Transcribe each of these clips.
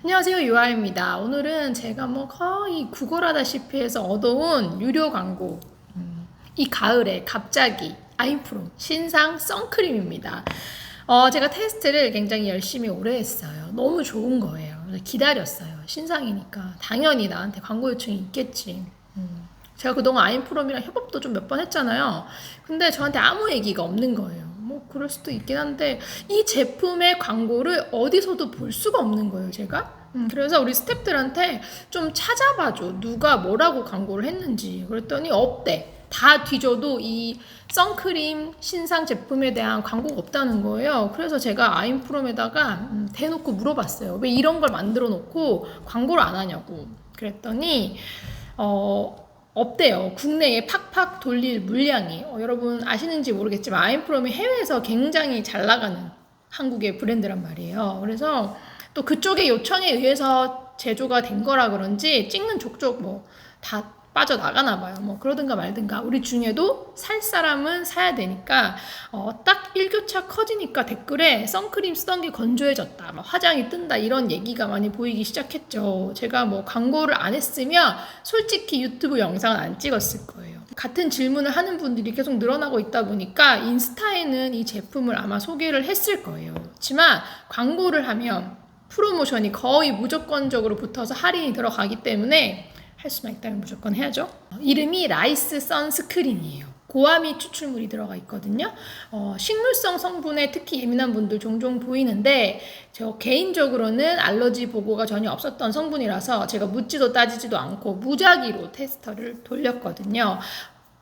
안녕하세요, 유아입니다. 오늘은 제가 거의 구걸하다시피 해서 얻어온 유료 광고, 이 가을에 갑자기 아임프롬 신상 선크림입니다. 제가 테스트를 굉장히 열심히 오래 했어요. 너무 좋은 거예요. 그래서 기다렸어요. 신상이니까 당연히 나한테 광고 요청이 있겠지. 제가 그동안 아임프롬이랑 협업도 좀 몇 번 했잖아요. 근데 저한테 아무 얘기가 없는 거예요. 그럴 수도 있긴 한데 이 제품의 광고를 어디서도 볼 수가 없는 거예요, 제가. 그래서 우리 스태프들한테 좀 찾아봐줘. 누가 뭐라고 광고를 했는지. 그랬더니 없대. 다 뒤져도 이 선크림 신상 제품에 대한 광고가 없다는 거예요. 그래서 제가 아임프롬에다가 대놓고 물어봤어요. 왜 이런 걸 만들어 놓고 광고를 안 하냐고. 그랬더니 없대요. 국내에 팍팍 돌릴 물량이. 여러분 아시는지 모르겠지만 아임프롬이 해외에서 굉장히 잘 나가는 한국의 브랜드란 말이에요. 그래서 또 그쪽의 요청에 의해서 제조가 된 거라 그런지 찍는 족족 다 빠져나가나 봐요. 그러든가 말든가 우리 중에도 살 사람은 사야 되니까 딱 일교차 커지니까 댓글에 선크림 쓰던 게 건조해졌다, 화장이 뜬다 이런 얘기가 많이 보이기 시작했죠. 제가 광고를 안 했으면 솔직히 유튜브 영상은 안 찍었을 거예요. 같은 질문을 하는 분들이 계속 늘어나고 있다 보니까 인스타에는 이 제품을 아마 소개를 했을 거예요. 그렇지만 광고를 하면 프로모션이 거의 무조건적으로 붙어서 할인이 들어가기 때문에 할 수만 있다면 무조건 해야죠. 이름이 라이스 선스크린이에요. 고아미 추출물이 들어가 있거든요. 식물성 성분에 특히 예민한 분들 종종 보이는데 저 개인적으로는 알러지 보고가 전혀 없었던 성분이라서 제가 묻지도 따지지도 않고 무작위로 테스터를 돌렸거든요.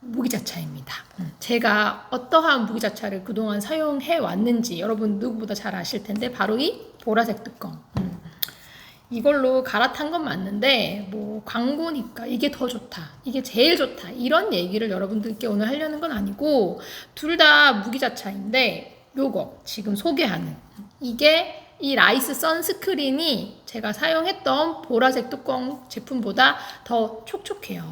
무기자차입니다. 제가 어떠한 무기자차를 그동안 사용해 왔는지 여러분 누구보다 잘 아실 텐데 바로 이 보라색 뚜껑. 이걸로 갈아탄 건 맞는데 광고니까 이게 더 좋다, 이게 제일 좋다 이런 얘기를 여러분들께 오늘 하려는 건 아니고 둘 다 무기자차인데 요거 지금 소개하는 이게 이 라이스 선스크린이 제가 사용했던 보라색 뚜껑 제품보다 더 촉촉해요.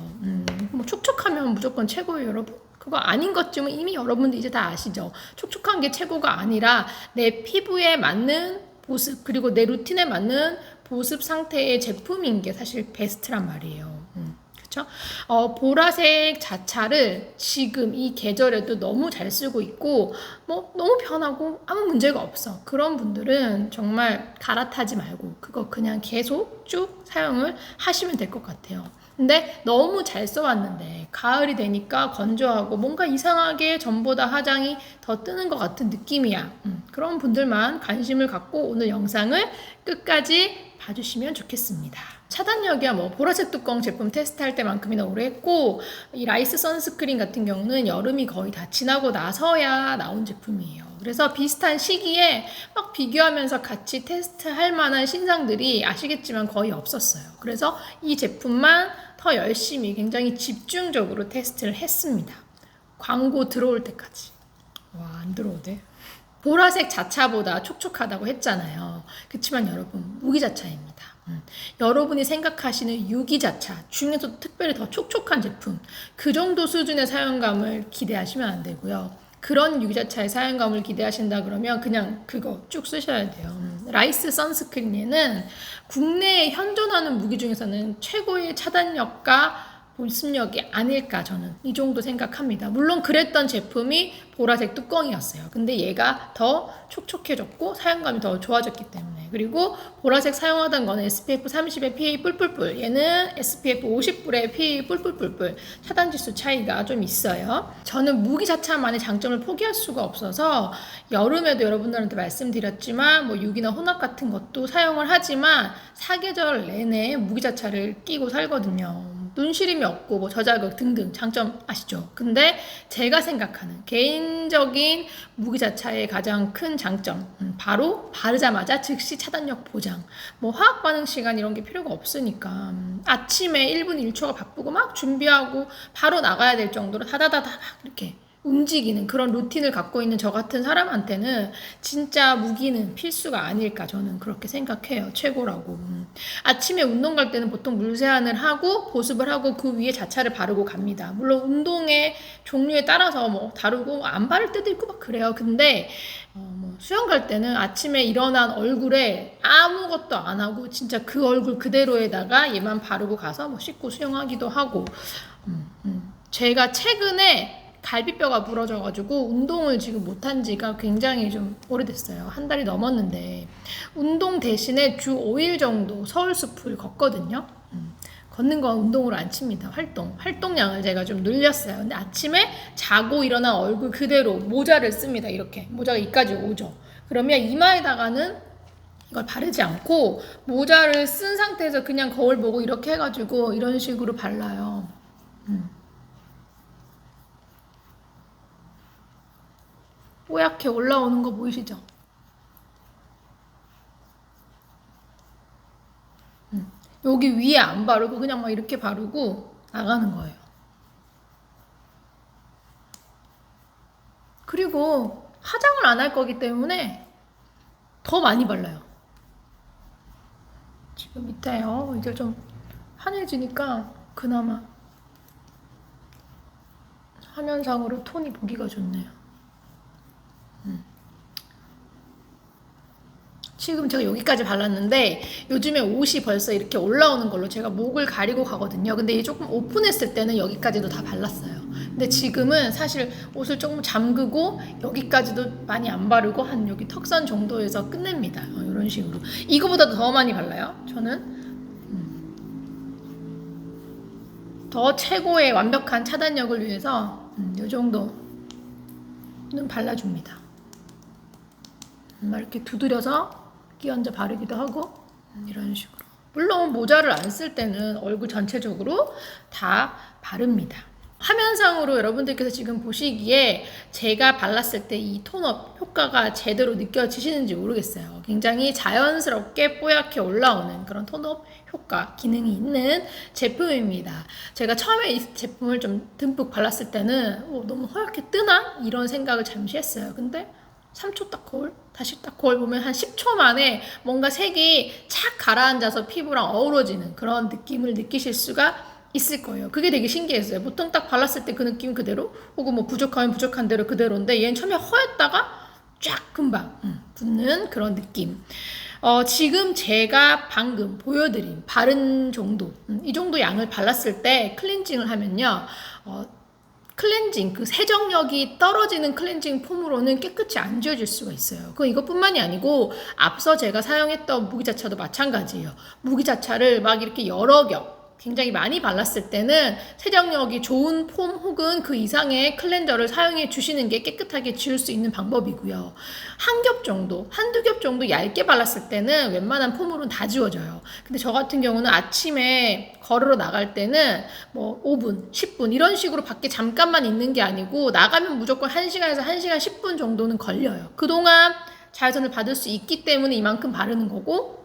촉촉하면 무조건 최고예요, 여러분. 그거 아닌 것쯤은 이미 여러분들 이제 다 아시죠. 촉촉한 게 최고가 아니라 내 피부에 맞는 보습 그리고 내 루틴에 맞는 보습 상태의 제품인 게 사실 베스트란 말이에요. 그렇죠? 보라색 자차를 지금 이 계절에도 너무 잘 쓰고 있고 너무 편하고 아무 문제가 없어. 그런 분들은 정말 갈아타지 말고 그거 그냥 계속 쭉 사용을 하시면 될 것 같아요. 근데 너무 잘 써왔는데 가을이 되니까 건조하고 뭔가 이상하게 전보다 화장이 더 뜨는 것 같은 느낌이야. 그런 분들만 관심을 갖고 오늘 영상을 끝까지 봐주시면 좋겠습니다. 차단력이야 보라색 뚜껑 제품 테스트할 때만큼이나 오래 했고 이 라이스 선스크린 같은 경우는 여름이 거의 다 지나고 나서야 나온 제품이에요. 그래서 비슷한 시기에 막 비교하면서 같이 테스트할 만한 신상들이 아시겠지만 거의 없었어요. 그래서 이 제품만 더 열심히 굉장히 집중적으로 테스트를 했습니다. 광고 들어올 때까지. 와, 안 들어오대. 보라색 자차보다 촉촉하다고 했잖아요. 그렇지만 여러분 무기자차입니다. 여러분이 생각하시는 유기자차 중에서도 특별히 더 촉촉한 제품 그 정도 수준의 사용감을 기대하시면 안 되고요. 그런 유기자차의 사용감을 기대하신다 그러면 그냥 그거 쭉 쓰셔야 돼요. 라이스 선스크린에는 국내에 현존하는 무기 중에서는 최고의 차단력과 보습력이 아닐까 저는 이 정도 생각합니다. 물론 그랬던 제품이 보라색 뚜껑이었어요. 근데 얘가 더 촉촉해졌고 사용감이 더 좋아졌기 때문에. 그리고 보라색 사용하던 거는 SPF 30에 PA 뿔뿔뿔, 얘는 SPF 50에 PA 뿔뿔뿔뿔. 차단지수 차이가 좀 있어요. 저는 무기 자차만의 장점을 포기할 수가 없어서 여름에도 여러분들한테 말씀드렸지만 유기나 혼합 같은 것도 사용을 하지만 사계절 내내 무기 자차를 끼고 살거든요. 눈시림이 없고 저자극 등등 장점 아시죠? 근데 제가 생각하는 개인적인 무기자차의 가장 큰 장점 바로 바르자마자 즉시 차단력 보장. 화학 반응 시간 이런 게 필요가 없으니까 아침에 1분 1초가 바쁘고 막 준비하고 바로 나가야 될 정도로 다다다다 이렇게 움직이는 그런 루틴을 갖고 있는 저 같은 사람한테는 진짜 무기는 필수가 아닐까 저는 그렇게 생각해요. 최고라고. 아침에 운동 갈 때는 보통 물세안을 하고 보습을 하고 그 위에 자차를 바르고 갑니다. 물론 운동의 종류에 따라서 다르고 안 바를 때도 있고 막 그래요. 근데 수영 갈 때는 아침에 일어난 얼굴에 아무것도 안 하고 진짜 그 얼굴 그대로에다가 얘만 바르고 가서 뭐 씻고 수영하기도 하고. 제가 최근에 갈비뼈가 부러져가지고 운동을 지금 못한 지가 굉장히 좀 오래됐어요. 한 달이 넘었는데 운동 대신에 주 5일 정도 서울숲을 걷거든요. 걷는 건 운동으로 안 칩니다. 활동량을 제가 좀 늘렸어요. 근데 아침에 자고 일어난 얼굴 그대로 모자를 씁니다. 이렇게 모자가 이까지 오죠. 그러면 이마에다가는 이걸 바르지 않고 모자를 쓴 상태에서 그냥 거울 보고 이렇게 해가지고 이런 식으로 발라요. 뽀얗게 올라오는 거 보이시죠? 여기 위에 안 바르고 그냥 막 이렇게 바르고 나가는 거예요. 그리고 화장을 안 할 거기 때문에 더 많이 발라요. 지금 밑에요. 이제 좀 환해지니까 그나마 화면상으로 톤이 보기가 좋네요. 지금 제가 여기까지 발랐는데 요즘에 옷이 벌써 이렇게 올라오는 걸로 제가 목을 가리고 가거든요. 근데 이 조금 오픈했을 때는 여기까지도 다 발랐어요. 근데 지금은 사실 옷을 조금 잠그고 여기까지도 많이 안 바르고 한 여기 턱선 정도에서 끝냅니다. 이런 식으로. 이거보다도 더 많이 발라요. 저는 더 최고의 완벽한 차단력을 위해서 이 정도는 발라줍니다. 이렇게 두드려서 끼얹어 바르기도 하고 이런 식으로. 물론 모자를 안 쓸 때는 얼굴 전체적으로 다 바릅니다. 화면상으로 여러분들께서 지금 보시기에 제가 발랐을 때 이 톤업 효과가 제대로 느껴지시는지 모르겠어요. 굉장히 자연스럽게 뽀얗게 올라오는 그런 톤업 효과 기능이 있는 제품입니다. 제가 처음에 이 제품을 좀 듬뿍 발랐을 때는 너무 허옇게 뜨나? 이런 생각을 잠시 했어요. 근데 3초 딱 거울, 다시 딱 거울 보면 한 10초 만에 뭔가 색이 착 가라앉아서 피부랑 어우러지는 그런 느낌을 느끼실 수가 있을 거예요. 그게 되게 신기했어요. 보통 딱 발랐을 때 그 느낌 그대로, 혹은 뭐 부족하면 부족한 대로 그대로인데 얘는 처음에 허였다가 쫙 금방 붙는 그런 느낌. 지금 제가 방금 보여드린 바른 정도, 이 정도 양을 발랐을 때 클렌징을 하면요. 클렌징, 그 세정력이 떨어지는 클렌징 폼으로는 깨끗이 안 지워질 수가 있어요. 이것뿐만이 아니고 앞서 제가 사용했던 무기자차도 마찬가지예요. 무기자차를 막 이렇게 여러 겹 굉장히 많이 발랐을 때는 세정력이 좋은 폼 혹은 그 이상의 클렌저를 사용해 주시는 게 깨끗하게 지울 수 있는 방법이고요. 한 겹 정도, 한두 겹 정도 얇게 발랐을 때는 웬만한 폼으로는 다 지워져요. 근데 저 같은 경우는 아침에 걸으러 나갈 때는 뭐 5분, 10분 이런 식으로 밖에 잠깐만 있는 게 아니고 나가면 무조건 1시간에서 1시간 10분 정도는 걸려요. 그동안 자외선을 받을 수 있기 때문에 이만큼 바르는 거고,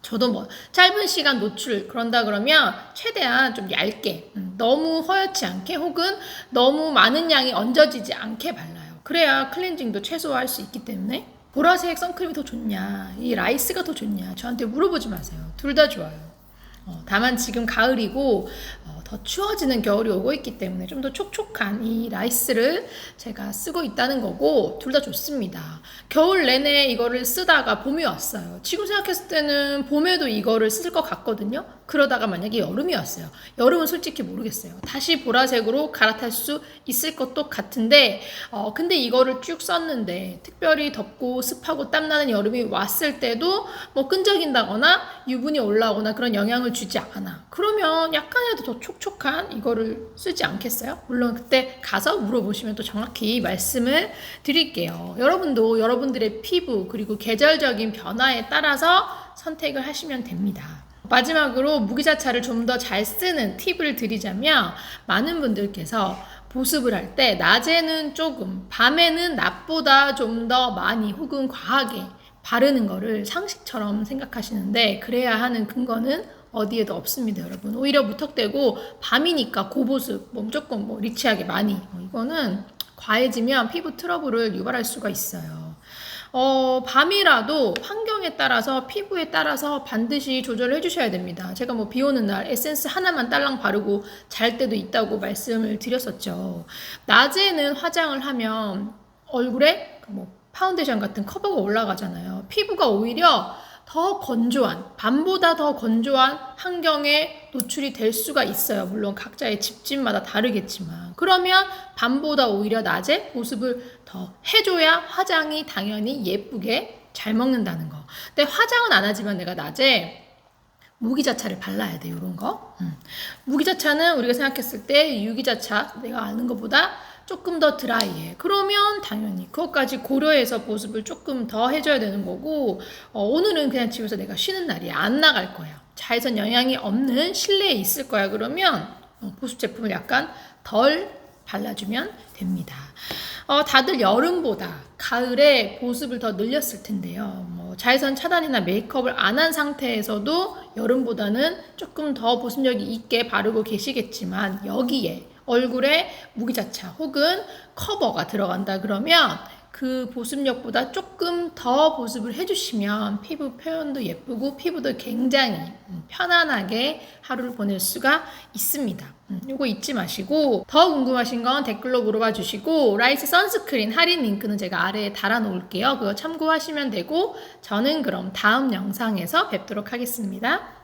저도 뭐 짧은 시간 노출 그런다 그러면 최대한 좀 얇게, 너무 허옇지 않게 혹은 너무 많은 양이 얹어지지 않게 발라요. 그래야 클렌징도 최소화할 수 있기 때문에. 보라색 선크림이 더 좋냐, 이 라이스가 더 좋냐, 저한테 물어보지 마세요. 둘 다 좋아요. 다만 지금 가을이고 더 추워지는 겨울이 오고 있기 때문에 좀 더 촉촉한 이 라이스를 제가 쓰고 있다는 거고, 둘 다 좋습니다. 겨울 내내 이거를 쓰다가 봄이 왔어요. 지금 생각했을 때는 봄에도 이거를 쓸 것 같거든요. 그러다가 만약에 여름이 왔어요. 여름은 솔직히 모르겠어요. 다시 보라색으로 갈아탈 수 있을 것도 같은데, 근데 이거를 쭉 썼는데 특별히 덥고 습하고 땀나는 여름이 왔을 때도 뭐 끈적인다거나 유분이 올라오거나 그런 영향을 주지 않아. 그러면 약간이라도 더 촉촉한 이거를 쓰지 않겠어요? 물론 그때 가서 물어보시면 또 정확히 말씀을 드릴게요. 여러분도 여러분들의 피부 그리고 계절적인 변화에 따라서 선택을 하시면 됩니다. 마지막으로 무기자차를 좀 더 잘 쓰는 팁을 드리자면, 많은 분들께서 보습을 할 때 낮에는 조금, 밤에는 낮보다 좀 더 많이 혹은 과하게 바르는 거를 상식처럼 생각하시는데, 그래야 하는 근거는 어디에도 없습니다, 여러분. 오히려 무턱대고 밤이니까 고보습, 무조건 리치하게 많이, 이거는 과해지면 피부 트러블을 유발할 수가 있어요. 밤이라도 환경에 따라서 피부에 따라서 반드시 조절을 해주셔야 됩니다. 제가 비 오는 날 에센스 하나만 딸랑 바르고 잘 때도 있다고 말씀을 드렸었죠. 낮에는 화장을 하면 얼굴에 파운데이션 같은 커버가 올라가잖아요. 피부가 오히려 더 건조한, 밤보다 더 건조한 환경에 노출이 될 수가 있어요. 물론 각자의 집집마다 다르겠지만. 그러면 밤보다 오히려 낮에 보습을 더 해줘야 화장이 당연히 예쁘게 잘 먹는다는 거. 근데 화장은 안 하지만 내가 낮에 무기자차를 발라야 돼, 이런 거. 무기자차는 우리가 생각했을 때 유기자차, 내가 아는 것보다 조금 더 드라이해. 그러면 당연히 그것까지 고려해서 보습을 조금 더 해줘야 되는 거고, 오늘은 그냥 집에서 내가 쉬는 날이야. 안 나갈 거야. 자외선 영향이 없는 실내에 있을 거야. 그러면 보습 제품을 약간 덜 발라주면 됩니다. 다들 여름보다 가을에 보습을 더 늘렸을 텐데요. 자외선 차단이나 메이크업을 안 한 상태에서도 여름보다는 조금 더 보습력이 있게 바르고 계시겠지만, 여기에 얼굴에 무기자차 혹은 커버가 들어간다 그러면 그 보습력보다 조금 더 보습을 해주시면 피부 표현도 예쁘고 피부도 굉장히 편안하게 하루를 보낼 수가 있습니다. 이거 잊지 마시고, 더 궁금하신 건 댓글로 물어봐 주시고, 라이스 선스크린 할인 링크는 제가 아래에 달아 놓을게요. 그거 참고하시면 되고, 저는 그럼 다음 영상에서 뵙도록 하겠습니다.